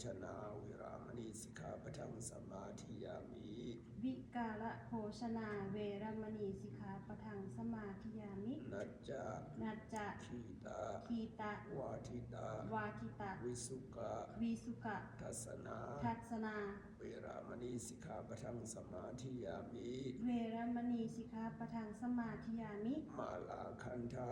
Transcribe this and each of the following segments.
ชนาเวรามณีสิกขาปะทังสมาธิยามิวิกาละโภชนาเวรมณีสิกขาปะทังสมาธิยามินัจจะนัจจะขีตาคีตะวาทิตาว าทิตะวิสุกะวิสุกะทัสนา ทัศนา เวรามณีสิกขาปะทังสมาธิยามิ เวรมณีสิกขาปะทังสมาธิยามิ มาลาคันทะ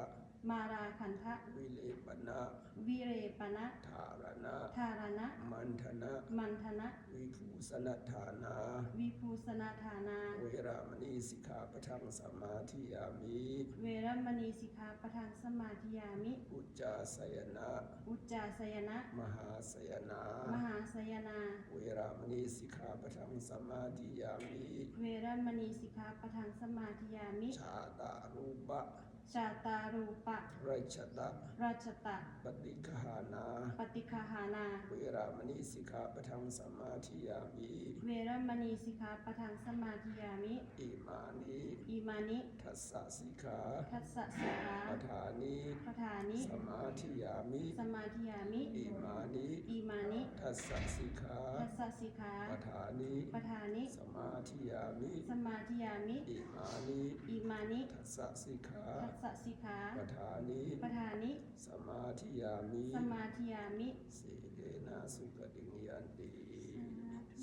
มาราคันทะวิเลปนะ วิเรปนะ ธารณะ ธารณะ มันธนะ มันธนะ วิภูสนฐานา วิภูสนาธานา เวรามณีสิกขาปะทังสมาธิยามิ เวรมณีสิกขาปะทังสมาธิยามิ อุจจาสยนะ อุจจาสยนะ มหาสยนะ มหาสยนา เวรามณีสิกขาปะทังสมาธิยามิ เวรมณีสิกขาปะทังสมาธิยามิ ชาตารูปะ ชาตารูปะ ราชตะ ราชตะ ปฏิฆานา ปฏิคหานา เวรามณีสิกขาปะทังสมาธิยามิ เวรมณีสิกขาปะทังสมาธิยามิ อิมานิ อิมานิ ทัสสะสิกขา ทัสสะสิกขา ปทานิ ปทานิ สมาธิยามิ สมาธิยามิ อิมานิ อิมานิ ทัสสะสิกขา ทัสสะสิกขา ปทานิ ปทานิ สมาธิยามิ สมาธิยามิ อิมานิ อิมานิ ทัสสะสิกขา ทัสสะสิกขา ปทานิ ปทานิ สมาธิยามิ สมาธิยามิ สีเลนะสุขติยันติ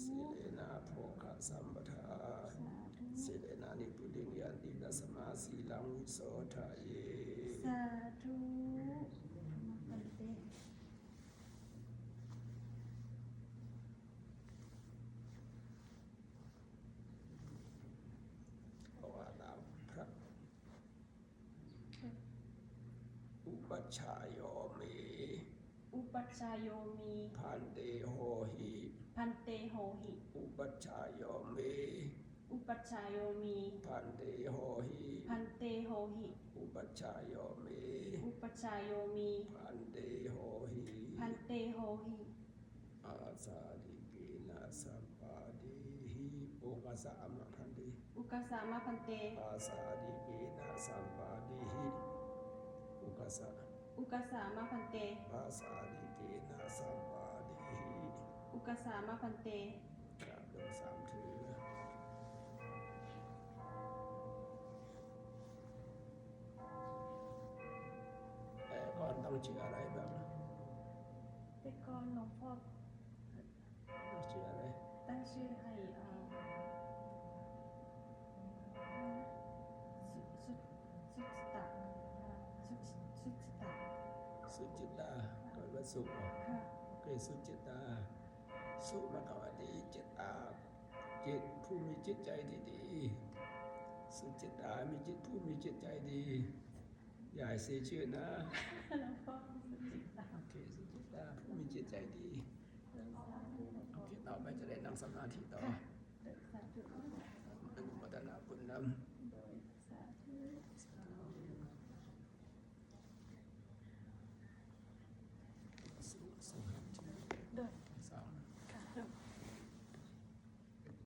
สีเลนะโภคะสัมปทาสีเลนะนิพุติยันติตัสมาสีลังวิโสทะเย สาธุปันเต เพราะว่าตามพระอุปัชฌายโยเม อุปัชฌายโยมี พันเตโหหิ พันเตโหหิ อุปัชฌายโยเม อุปัชฌายโยมี พันเตโหหิ พันเตโหหิ อุปัชฌายโยเม อุปัชฌายโยมี พันเตโหหิ พันเตโหหิ อาสาดิเกนะสัมปาเดหิโอกาสามะพันเต อุกสามะพันเต อาสาดิเกนะสัมปาเดหิโอกาสะ อุกสามะพันเต อาสาดิเกนะสัมปาเดหิ อุกสามะพันเต กราบลงสามถือแต่ก่อนต้องชื่ออะไรบ้าง แต่ก่อนหลวงพ่อ ชื่ออะไร ตั้งชื่อให้สุจิตาสุจิตา สุจิตาเกิดวันศุกร์เหรอ ค่ะ โอเคสุจิตาสุมกวดีจิตตาจิตผู้มีจิตใจที่ดีสุจิตามีจิตผู้มีจิตใจดีอย่าให้เสียชื่อนะ หลวงพ่อสุจิตา โอเคสุจิตาผู้มีจิตใจดีโอเคต่อไปจะได้นั่งสมาธิต่อ สาธุ อนุโมทนาบุญนำ